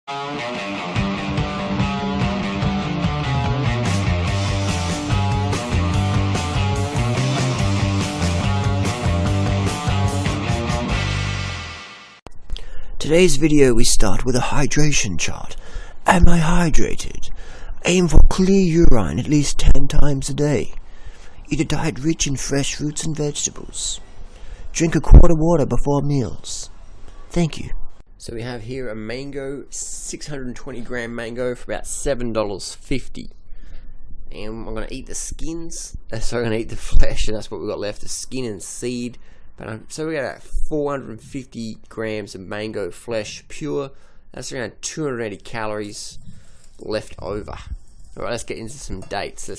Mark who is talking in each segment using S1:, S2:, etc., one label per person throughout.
S1: Today's video we start with a hydration chart. Am I hydrated? Aim for clear urine at least 10 times a day. Eat a diet rich in fresh fruits and vegetables. Drink a quart of water before meals. Thank you.
S2: So we have here a mango, 620 gram mango for about $7.50. And I'm going to eat the skins. So I'm going to eat the flesh, and that's what we've got left, the skin and seed. But so we got 450 grams of mango flesh pure. That's around 280 calories left over. Alright, let's get into some dates. I'm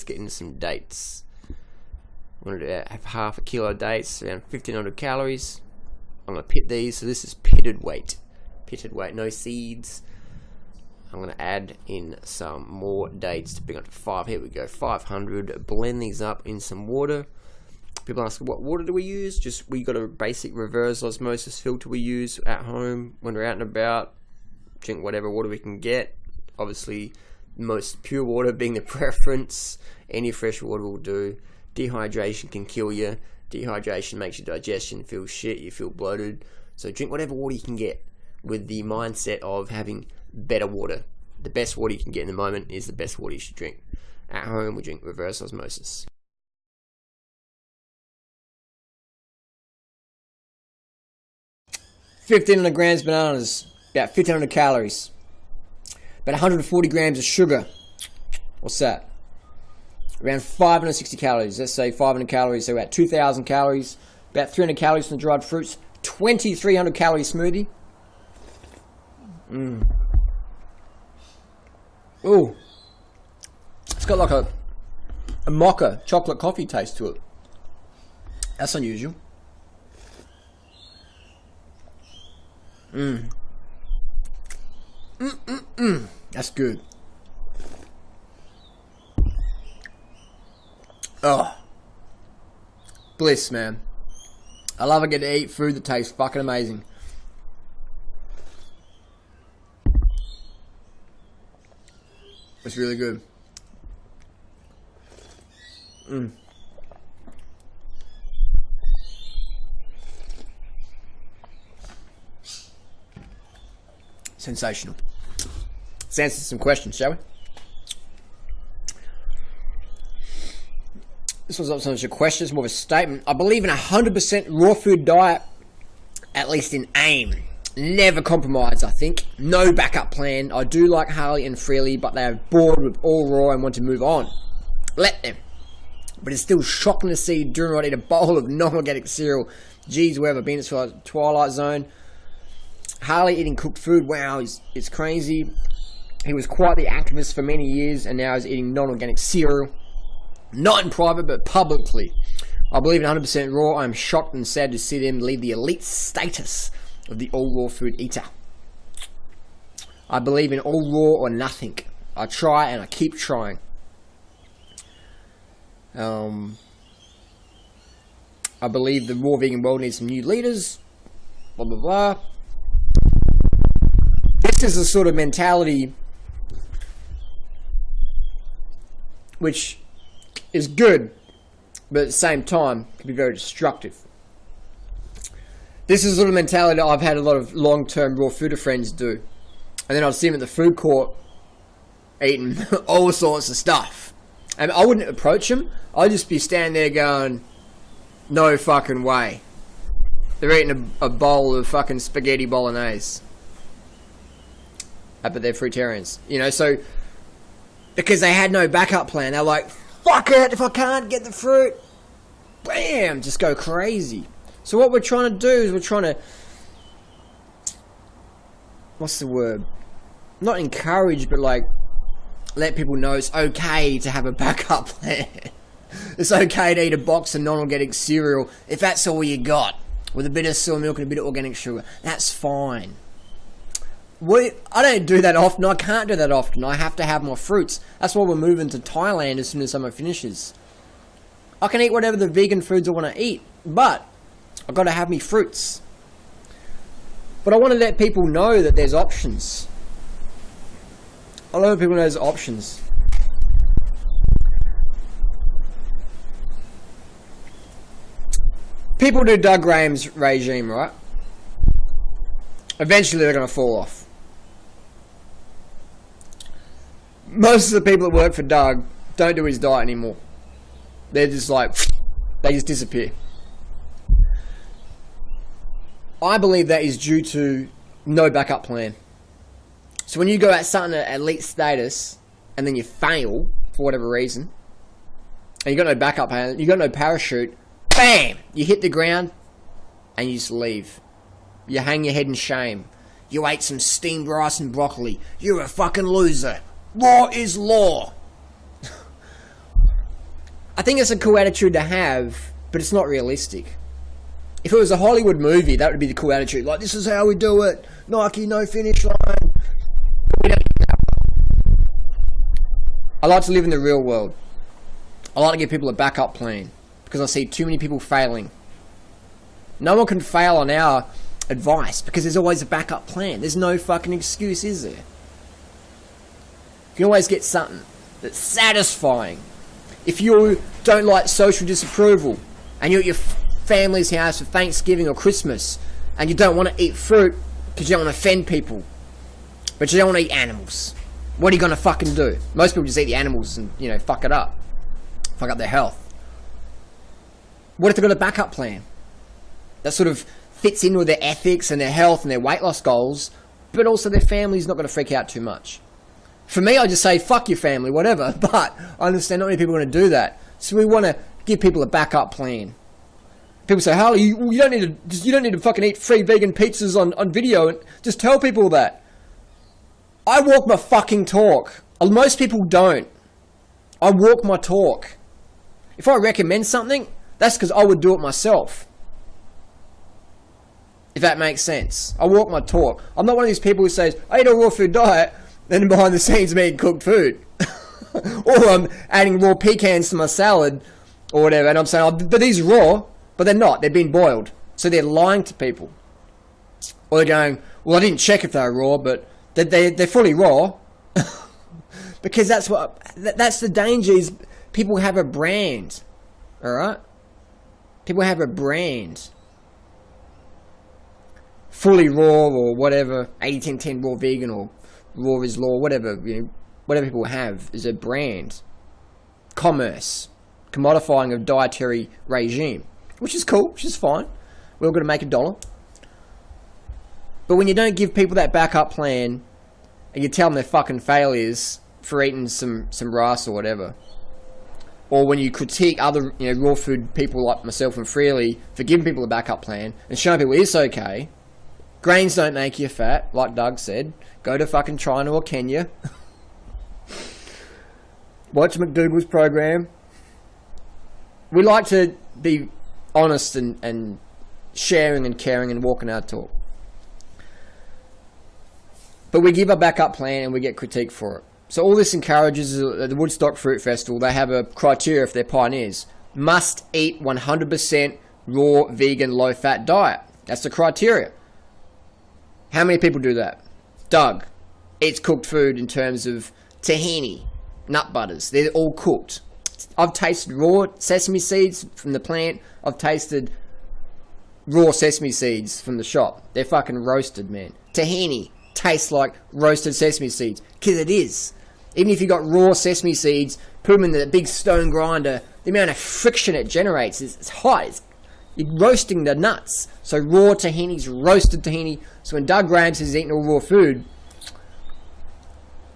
S2: going to have half a kilo of dates, around 1500 calories. I'm going to pit these. So this is pitted weight. No seeds. I'm going to add in some more dates to bring up to 5. Here we go, 500. Blend these up in some water. People ask, what water do we use? We got a basic reverse osmosis filter we use at home when we're out and about. Drink whatever water we can get. Obviously, most pure water being the preference. Any fresh water will do. Dehydration can kill you. Dehydration makes your digestion feel shit. You feel bloated. So drink whatever water you can get with the mindset of having better water. The best water you can get in the moment is the best water you should drink. At home, we drink reverse osmosis. $1,500 grams bananas, about 1,500 calories, about 140 grams of sugar. What's that? Around 560 calories. Let's say 500 calories, so about 2,000 calories. About 300 calories from the dried fruits. 2,300 calorie smoothie. Ooh, it's got like a mocha chocolate coffee taste to it. That's unusual. That's good. Oh, bliss, man. I love I get to eat food that tastes fucking amazing. It's really good. Sensational. Let's answer some questions, shall we? This one's not so much a question, it's more of a statement. I believe in 100% raw food diet, at least in aim. Never compromise, I think. No backup plan. I do like Harley and Freely, but they are bored with all raw and want to move on. Let them. But it's still shocking to see Durant eat a bowl of non-organic cereal. Geez, where have I been? It's like Twilight Zone. Harley eating cooked food, wow, it's crazy. He was quite the activist for many years, and now he's eating non-organic cereal. Not in private, but publicly. I believe in 100% raw. I'm shocked and sad to see them leave the elite status of the all-raw food eater. I believe in all raw or nothing. I try and I keep trying. I believe the raw vegan world needs some new leaders. Blah, blah, blah. This is a sort of mentality which is good, but at the same time can be very destructive. This is the sort of mentality that I've had a lot of long-term raw fooder friends do. And then I'd see them at the food court eating all sorts of stuff. And I wouldn't approach them. I'd just be standing there going, no fucking way. They're eating a bowl of fucking spaghetti bolognese. But they're fruitarians. You know, so because they had no backup plan, they're like, fuck it, if I can't get the fruit, bam, just go crazy. So what we're trying to do is we're trying to, what's the word? Not encourage, but like let people know it's okay to have a backup plan. It's okay to eat a box of non-organic cereal if that's all you got, with a bit of soy milk and a bit of organic sugar. That's fine. I don't do that often. I can't do that often. I have to have my fruits. That's why we're moving to Thailand as soon as summer finishes. I can eat whatever the vegan foods I want to eat, but I've got to have me fruits. But I want to let people know that there's options. A lot of people know there's options. People do Doug Graham's regime, right? Eventually they're going to fall off. Most of the people that work for Doug don't do his diet anymore. They're just like, they just disappear. I believe that is due to no backup plan. So when you go at something at elite status and then you fail for whatever reason, and you got no backup plan, you got no parachute, bam! You hit the ground and you just leave. You hang your head in shame. You ate some steamed rice and broccoli. You're a fucking loser. Law is law. I think it's a cool attitude to have, but it's not realistic. If it was a Hollywood movie, that would be the cool attitude. Like, this is how we do it. Nike, no finish line. I like to live in the real world. I like to give people a backup plan because I see too many people failing. No one can fail on our advice because there's always a backup plan. There's no fucking excuse, is there? You can always get something that's satisfying. If you don't like social disapproval and you're at your family's house for Thanksgiving or Christmas and you don't want to eat fruit because you don't want to offend people, but you don't want to eat animals, what are you going to fucking do? Most people just eat the animals and, you know, fuck it up. Fuck up their health. What if they've got a backup plan that sort of fits in with their ethics and their health and their weight loss goals, but also their family's not going to freak out too much? For me, I just say, fuck your family, whatever, but I understand not many people are going to do that. So we want to give people a backup plan. People say, Harley, you don't need to fucking eat free vegan pizzas on video, and just tell people that. I walk my fucking talk. Most people don't. I walk my talk. If I recommend something, that's because I would do it myself. If that makes sense. I walk my talk. I'm not one of these people who says, I eat a raw food diet, then behind the scenes I'm eating cooked food. Or I'm adding raw pecans to my salad, or whatever, and I'm saying, oh, but these are raw, but they're not. They've been boiled. So they're lying to people. Or they're going, well, I didn't check if they were raw, but they're fully raw. Because that's the danger is people have a brand. Alright? People have a brand. Fully raw or whatever, 80-10-10 raw vegan or raw is law, whatever, you know, whatever people have is a brand. Commerce. Commodifying of dietary regime. Which is cool, which is fine. We're all going to make $1. But when you don't give people that backup plan and you tell them they're fucking failures for eating some rice or whatever, or when you critique other, you know, raw food people like myself and Freely for giving people a backup plan and showing people it's okay, grains don't make you fat, like Doug said. Go to fucking China or Kenya. Watch McDougall's program. We like to be honest and sharing and caring and walking our talk. But we give a backup plan and we get critique for it. So all this encourages the Woodstock Fruit Festival. They have a criteria if they're pioneers. Must eat 100% raw, vegan, low-fat diet. That's the criteria. How many people do that? Doug eats cooked food in terms of tahini, nut butters. They're all cooked. I've tasted raw sesame seeds from the plant. I've tasted raw sesame seeds from the shop. They're fucking roasted, man. Tahini tastes like roasted sesame seeds. Because it is. Even if you got raw sesame seeds, put them in the big stone grinder, the amount of friction it generates is hot. You're roasting the nuts. So raw tahini's roasted tahini. So when Doug Graham says he's eating all raw food,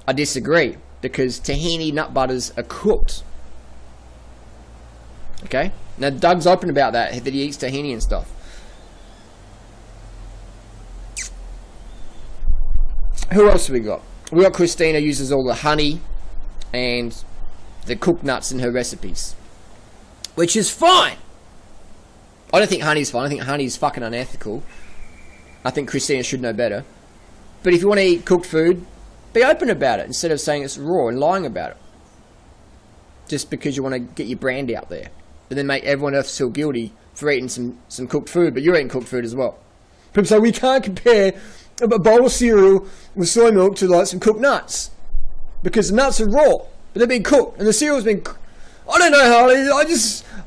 S2: I disagree. Because tahini nut butters are cooked. Okay? Now Doug's open about that he eats tahini and stuff. Who else have we got? We got Christina uses all the honey and the cooked nuts in her recipes. Which is fine. I don't think honey's fine. I think honey's fucking unethical. I think Christina should know better. But if you want to eat cooked food, be open about it instead of saying it's raw and lying about it. Just because you want to get your brand out there. And then make everyone else feel guilty for eating some cooked food, but you're eating cooked food as well. People say, we can't compare a bowl of cereal with soy milk to like some cooked nuts. because the nuts are raw, but they've been cooked, and the cereal's been I don't know, Harley,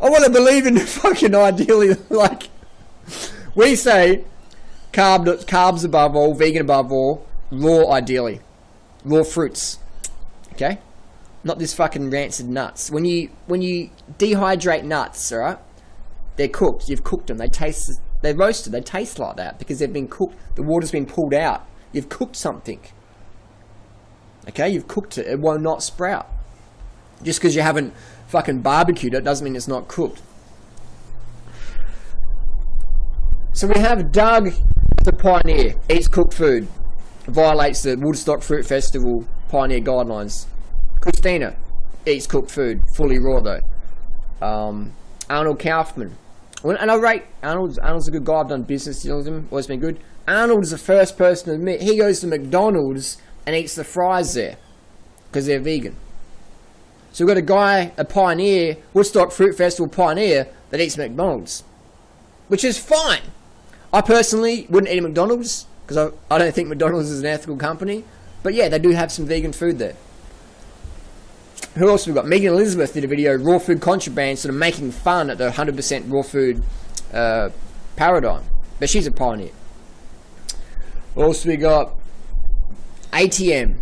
S2: I want to believe in fucking ideally, like, we say carbs above all, vegan above all, raw ideally, raw fruits, okay? Not this fucking rancid nuts. When you dehydrate nuts, alright, they're cooked, you've cooked them, they're roasted, they taste like that, because they've been cooked, the water's been pulled out, you've cooked something, okay, you've cooked it, it will not sprout. Just because you haven't fucking barbecued it doesn't mean it's not cooked. So we have Doug, the pioneer, eats cooked food, violates the Woodstock Fruit Festival pioneer guidelines. Christina eats cooked food, fully raw though. Arnold Kaufman, and I rate Arnold's a good guy. I've done business deals with him, always been good. Arnold is the first person to admit he goes to McDonald's and eats the fries there because they're vegan. So we've got a guy, a pioneer, Woodstock Fruit Festival pioneer, that eats McDonald's, which is fine. I personally wouldn't eat at McDonald's because I don't think McDonald's is an ethical company. But yeah, they do have some vegan food there. Who else have we got? Megan Elizabeth did a video, raw food contraband, sort of making fun at the 100% raw food paradigm. But she's a pioneer. Also we got DTM,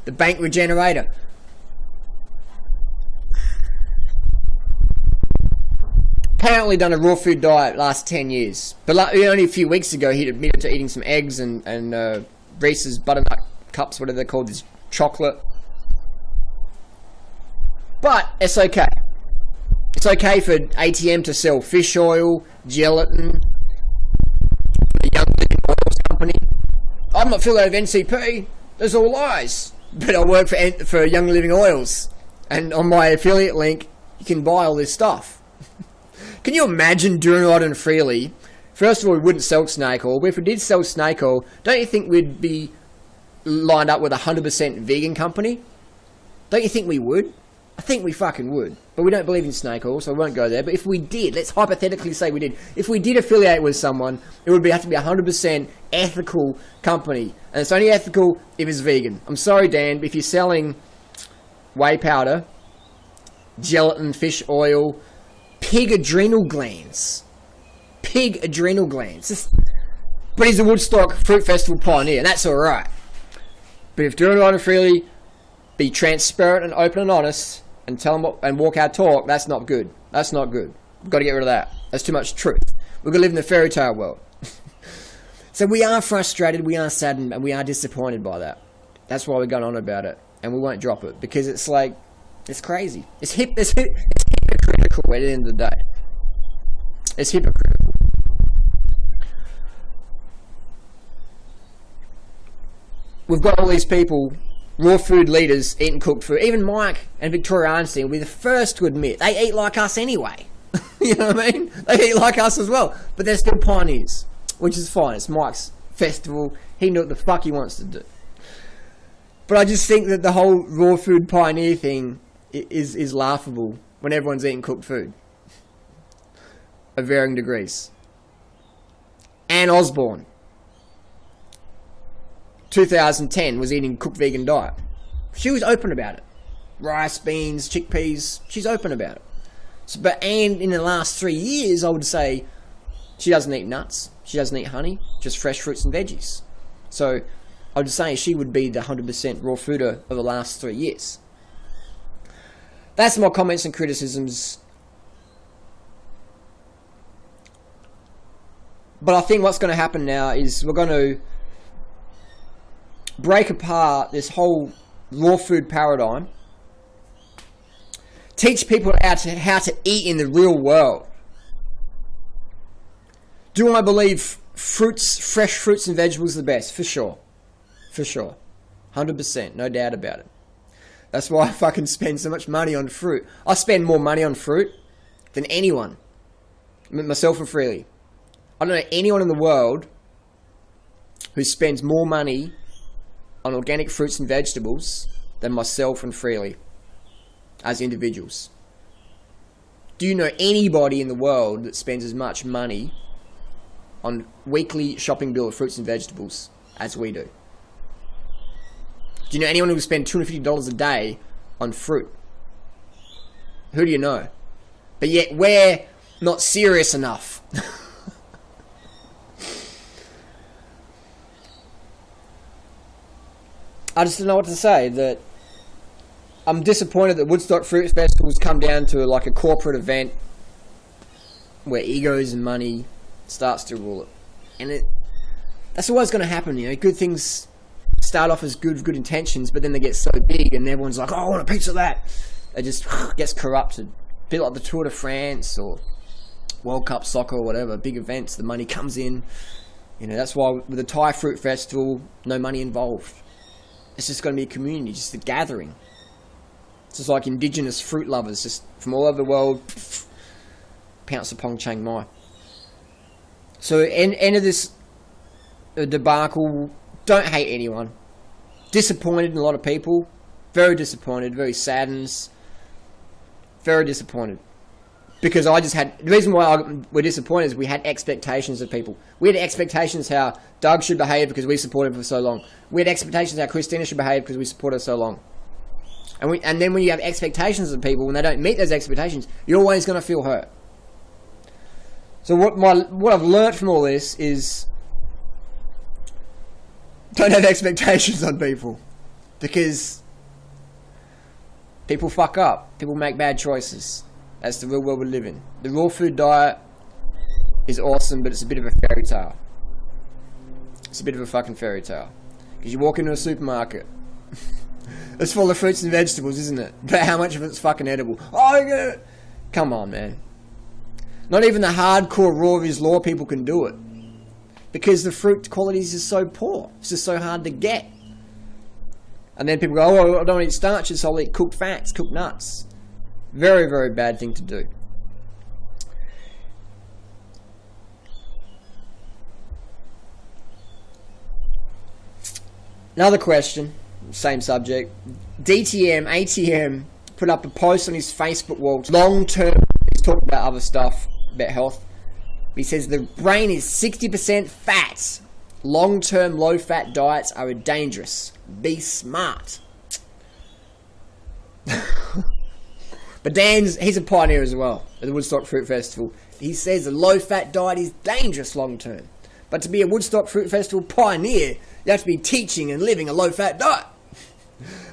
S2: the bank regenerator. Apparently done a raw food diet last 10 years. But only a few weeks ago he admitted to eating some eggs and Reese's butternut cups, whatever they're called, this chocolate. But it's okay. It's okay for ATM to sell fish oil, gelatin, the Young Living Oils company. I'm not affiliated with NCP. Those are all lies. But I work for Young Living Oils, and on my affiliate link, you can buy all this stuff. Can you imagine doing it on freely? First of all, we wouldn't sell snake oil, but if we did sell snake oil, don't you think we'd be lined up with a 100% vegan company? Don't you think we would? I think we fucking would. But we don't believe in snake oil, so we won't go there. But if we did, let's hypothetically say we did. If we did affiliate with someone, it would have to be a 100% ethical company. And it's only ethical if it's vegan. I'm sorry, Dan, but if you're selling whey powder, gelatin, fish oil, pig adrenal glands. But he's a Woodstock Fruit Festival pioneer, and that's alright. But if doing it on freely, be transparent and open and honest, and tell them what, and walk our talk, that's not good. That's not good. We've got to get rid of that. That's too much truth. We're going to live in the fairy tale world. So we are frustrated, we are saddened, and we are disappointed by that. That's why we're going on about it. And we won't drop it, because it's like, it's crazy. It's hypocritical at the end of the day. It's hypocritical. We've got all these people, raw food leaders, eating cooked food. Even Mike and Victoria Arnstein will be the first to admit they eat like us anyway. You know what I mean? They eat like us as well. But they're still pioneers, which is fine. It's Mike's festival. He knew what the fuck he wants to do. But I just think that the whole raw food pioneer thing is laughable when everyone's eating cooked food. Of varying degrees. Anne Osborne, 2010, was eating cooked vegan diet. She was open about it. Rice, beans, chickpeas, she's open about it. So, but Anne, in the last 3 years, I would say, she doesn't eat nuts, she doesn't eat honey, just fresh fruits and veggies. So, I would say she would be the 100% raw fooder of the last 3 years. That's my comments and criticisms. But I think what's going to happen now is we're going to break apart this whole raw food paradigm, teach people how to eat in the real world. Do I believe fresh fruits and vegetables are the best? For sure. 100%, no doubt about it. That's why I fucking spend so much money on fruit. I spend more money on fruit than anyone, myself and freely. I don't know anyone in the world who spends more money on organic fruits and vegetables than myself and freely as individuals. Do you know anybody in the world that spends as much money on weekly shopping bill of fruits and vegetables as we do? Do you know anyone who would spend $250 a day on fruit? Who do you know? But yet we're not serious enough. I just don't know what to say. That I'm disappointed that Woodstock Fruit Festival's come down to like a corporate event where egos and money starts to rule it. And that's always going to happen, you know. Good things start off as good intentions, but then they get so big and everyone's like, oh, I want a piece of that. It just gets corrupted. A bit like the Tour de France or World Cup soccer or whatever, big events, the money comes in. You know, that's why with the Thai Fruit Festival, no money involved. It's just going to be a community, just a gathering. It's just like indigenous fruit lovers, just from all over the world, pounce upon Chiang Mai. So, end of this debacle. Don't hate anyone. Disappointed in a lot of people. Very disappointed, very saddened. Very disappointed. Because I just had... The reason why we're disappointed is we had expectations of people. We had expectations how Doug should behave because we supported him for so long. We had expectations how Christina should behave because we supported her so long. And then when you have expectations of people, when they don't meet those expectations, you're always going to feel hurt. So what I've learnt from all this is... Don't have expectations on people. Because... people fuck up. People make bad choices. That's the real world we live in. The raw food diet is awesome, but it's a bit of a fairy tale. It's a bit of a fucking fairy tale. Because you walk into a supermarket, it's full of fruits and vegetables, isn't it? But how much of it's fucking edible? Oh, come on, man. Not even the hardcore raw is law people can do it. Because the fruit quality is just so poor. It's just so hard to get. And then people go, oh, I don't eat starches, so I'll eat cooked fats, cooked nuts. Very, very bad thing to do. Another question, same subject. DTM, ATM, put up a post on his Facebook wall. Long term, he's talking about other stuff, about health. He says the brain is 60% fat. Long-term low-fat diets are dangerous. Be smart. But he's a pioneer as well at the Woodstock Fruit Festival. He says a low-fat diet is dangerous long-term. But to be a Woodstock Fruit Festival pioneer, you have to be teaching and living a low-fat diet.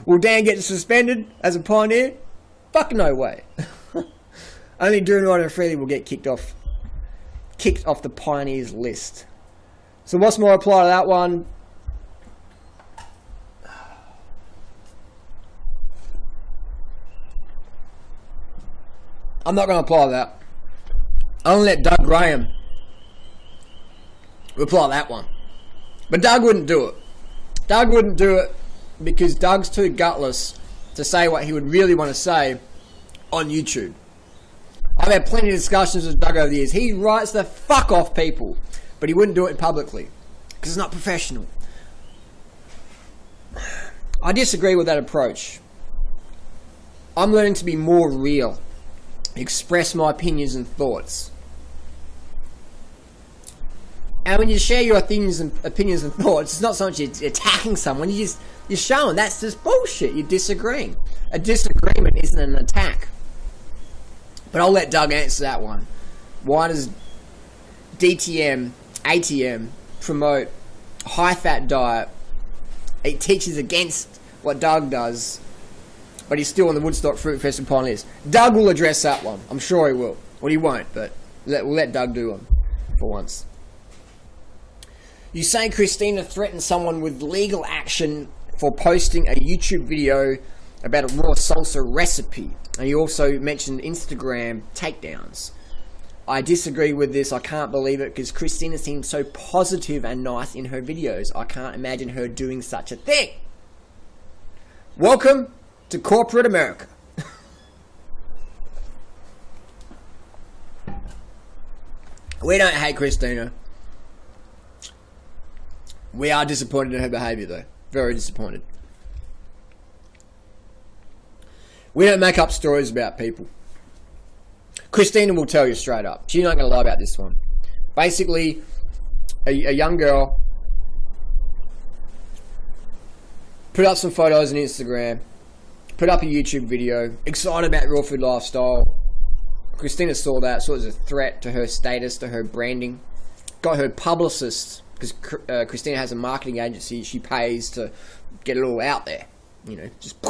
S2: Will Dan get suspended as a pioneer? Fuck no way. Only Doing Right and Freely will get kicked off the pioneers list. So what's my reply to that one? I'm not going to apply that. I'm going to let Doug Graham reply that one. But Doug wouldn't do it. Doug wouldn't do it because Doug's too gutless to say what he would really want to say on YouTube. I've had plenty of discussions with Doug over the years. He writes the fuck off people, but he wouldn't do it publicly because it's not professional. I disagree with that approach. I'm learning to be more real, express my opinions and thoughts. And when you share your opinions and thoughts, it's not so much you're attacking someone, you're showing that's just bullshit. You're disagreeing. A disagreement isn't an attack. But I'll let Doug answer that one. Why does DTM, ATM promote a high-fat diet? It teaches against what Doug does, but he's still on the Woodstock Fruit Festival pioneers. Doug will address that one. I'm sure he will. Well, he won't, but we'll let Doug do one for once. You say Christina threatened someone with legal action for posting a YouTube video about a raw salsa recipe. And you also mentioned Instagram takedowns. I disagree with this. I can't believe it because Christina seems so positive and nice in her videos. I can't imagine her doing such a thing. Welcome to corporate America. We don't hate Christina. We are disappointed in her behaviour though. Very disappointed. We don't make up stories about people. Christina will tell you straight up. She's not going to lie about this one. Basically, a young girl Put up some photos on Instagram. Put up a YouTube video. Excited about raw food lifestyle. Christina saw that, saw it as a threat to her status, to her branding. Got her publicist, because Christina has a marketing agency she pays to get it all out there. You know, just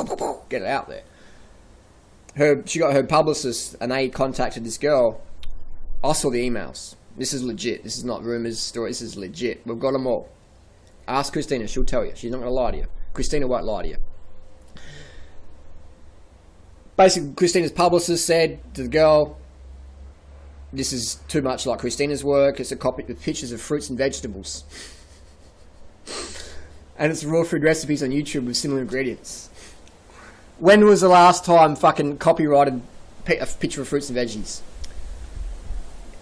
S2: get it out there. She got her publicist, and they contacted this girl. I saw the emails. This is legit. This is not rumors, stories. This is legit. We've got them all. Ask Christina. She'll tell you. She's not going to lie to you. Christina won't lie to you. Basically, Christina's publicist said to the girl, this is too much like Christina's work. It's a copy with pictures of fruits and vegetables. And it's raw food recipes on YouTube with similar ingredients. When was the last time fucking copyrighted a picture of fruits and veggies?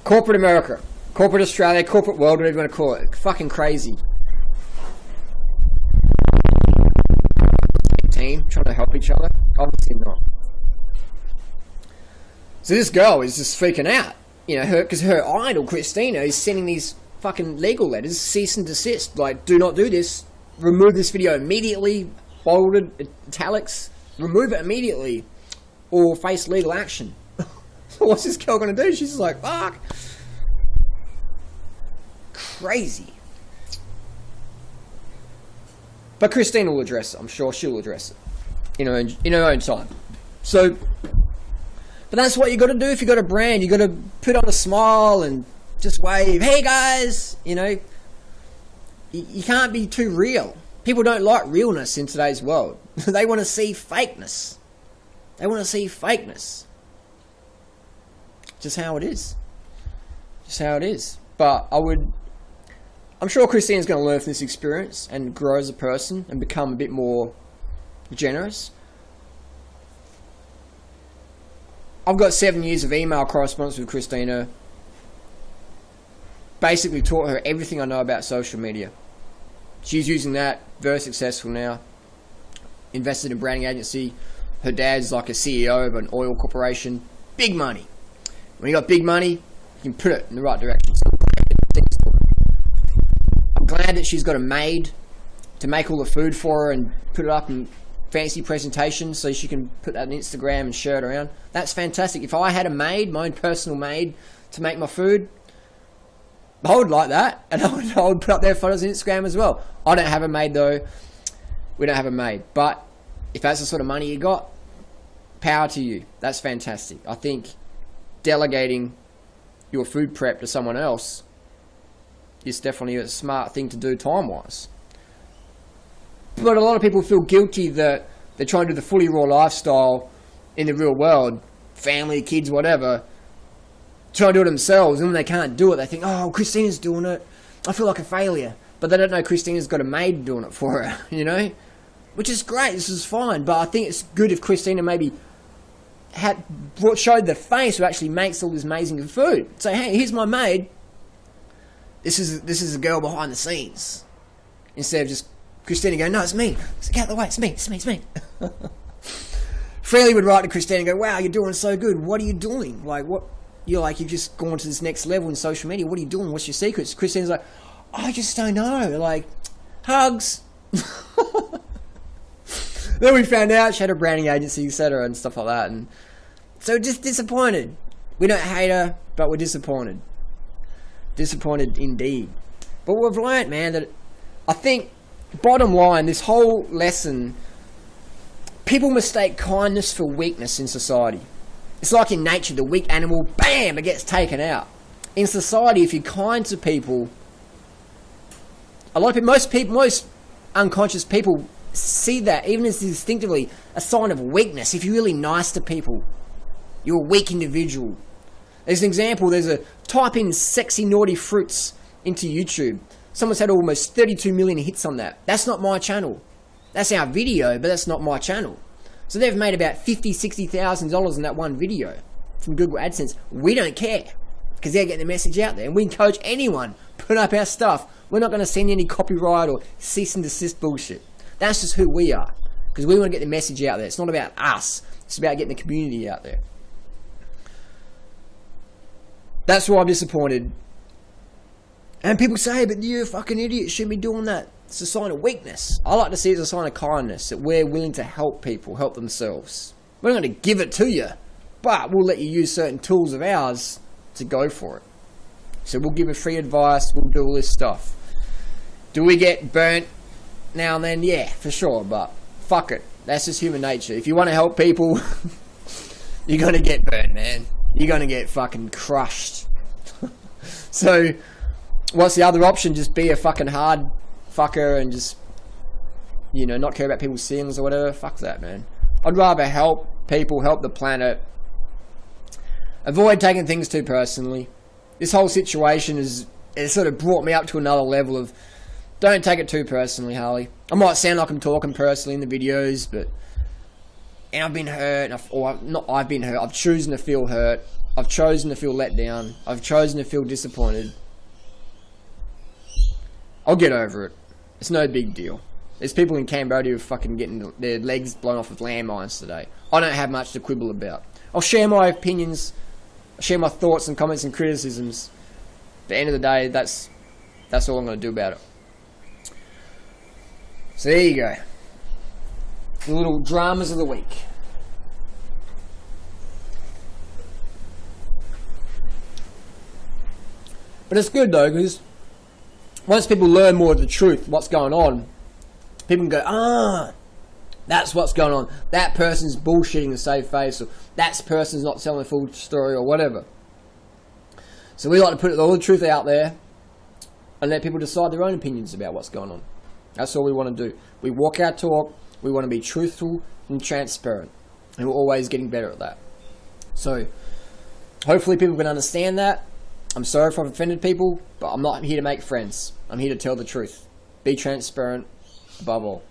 S2: Corporate America, corporate Australia, corporate world, whatever you want to call it. Fucking crazy. Team trying to help each other? Obviously not. So this girl is just freaking out. You know, because her idol, Christina, is sending these fucking legal letters, cease and desist. Like, do not do this. Remove this video immediately. Bolded, italics. Remove it immediately. Or face legal action. What's this girl going to do? She's just like, fuck. Crazy. But Christina will address it. I'm sure she'll address it. In her own time. So... But that's what you got to do if you got a brand. You got to put on a smile and just wave. Hey guys, you know, you can't be too real. People don't like realness in today's world. They want to see fakeness. They want to see fakeness. Just how it is. Just how it is. But I'm sure Christina's going to learn from this experience and grow as a person and become a bit more generous. I've got 7 years of email correspondence with Christina. Basically taught her everything I know about social media. She's using that, very successful now. Invested in a branding agency. Her dad's like a CEO of an oil corporation. Big money. When you got big money, you can put it in the right direction. I'm glad that she's got a maid to make all the food for her and put it up in fancy presentations so she can put that on Instagram and share it around. That's fantastic. If I had a maid, my own personal maid, to make my food, I would like that. And I would put up their photos on Instagram as well. I don't have a maid though. We don't have a maid. But if that's the sort of money you got, power to you. That's fantastic. I think delegating your food prep to someone else is definitely a smart thing to do time-wise. But a lot of people feel guilty that they're trying to do the fully raw lifestyle in the real world, family, kids, whatever, trying to do it themselves, and when they can't do it, they think, oh, Christina's doing it, I feel like a failure. But they don't know Christina's got a maid doing it for her, you know? Which is great, this is fine, but I think it's good if Christina maybe showed the face who actually makes all this amazing food. Say, hey, here's my maid. This is a girl behind the scenes. Instead of just Christina going, no, it's me. Get out of the way, it's me. Freely would write to Christina and go, wow, you're doing so good. What are you doing? You've just gone to this next level in social media. What are you doing? What's your secrets? Christina's like, I just don't know. Like, hugs. Then we found out she had a branding agency, etc. and stuff like that. And so just disappointed. We don't hate her, but we're disappointed. Disappointed indeed. But we've learnt, man, that I think, bottom line, this whole lesson, people mistake kindness for weakness in society. It's like in nature, the weak animal, bam, it gets taken out. In society, if you're kind to people, a lot of people, most unconscious people see that, even as instinctively, a sign of weakness. If you're really nice to people, you're a weak individual. There's an example, type in sexy naughty fruits into YouTube. Someone's had almost 32 million hits on that. That's not my channel. That's our video, but that's not my channel. So they've made about $50,000, $60,000 in that one video from Google AdSense. We don't care, because they're getting the message out there. And we encourage anyone, put up our stuff. We're not going to send any copyright or cease and desist bullshit. That's just who we are, because we want to get the message out there. It's not about us. It's about getting the community out there. That's why I'm disappointed. And people say, but you're a fucking idiot, you shouldn't be doing that. It's a sign of weakness. I like to see it as a sign of kindness, that we're willing to help people help themselves. We're not going to give it to you, but we'll let you use certain tools of ours to go for it. So we'll give you free advice, we'll do all this stuff. Do we get burnt now and then? Yeah, for sure, but fuck it. That's just human nature. If you want to help people, you're going to get burnt, man. You're going to get fucking crushed. So, what's the other option? Just be a fucking hard fucker and just, you know, not care about people's feelings or whatever? Fuck that, man. I'd rather help people, help the planet. Avoid taking things too personally. This whole situation it sort of brought me up to another level of, don't take it too personally, Harley. I might sound like I'm talking personally in the videos, but and I've been hurt, I've been hurt. I've chosen to feel hurt. I've chosen to feel let down. I've chosen to feel disappointed. I'll get over it. It's no big deal. There's people in Cambodia who are fucking getting their legs blown off with landmines today. I don't have much to quibble about. I'll share my opinions, share my thoughts and comments and criticisms. At the end of the day, that's all I'm going to do about it. So there you go. The little dramas of the week. But it's good though, because once people learn more of the truth, what's going on, people can go, that's what's going on. That person's bullshitting to save face, or that person's not telling the full story, or whatever. So we like to put all the truth out there and let people decide their own opinions about what's going on. That's all we want to do. We walk our talk. We want to be truthful and transparent. And we're always getting better at that. So, hopefully people can understand that. I'm sorry if I've offended people, but I'm not here to make friends. I'm here to tell the truth. Be transparent above all.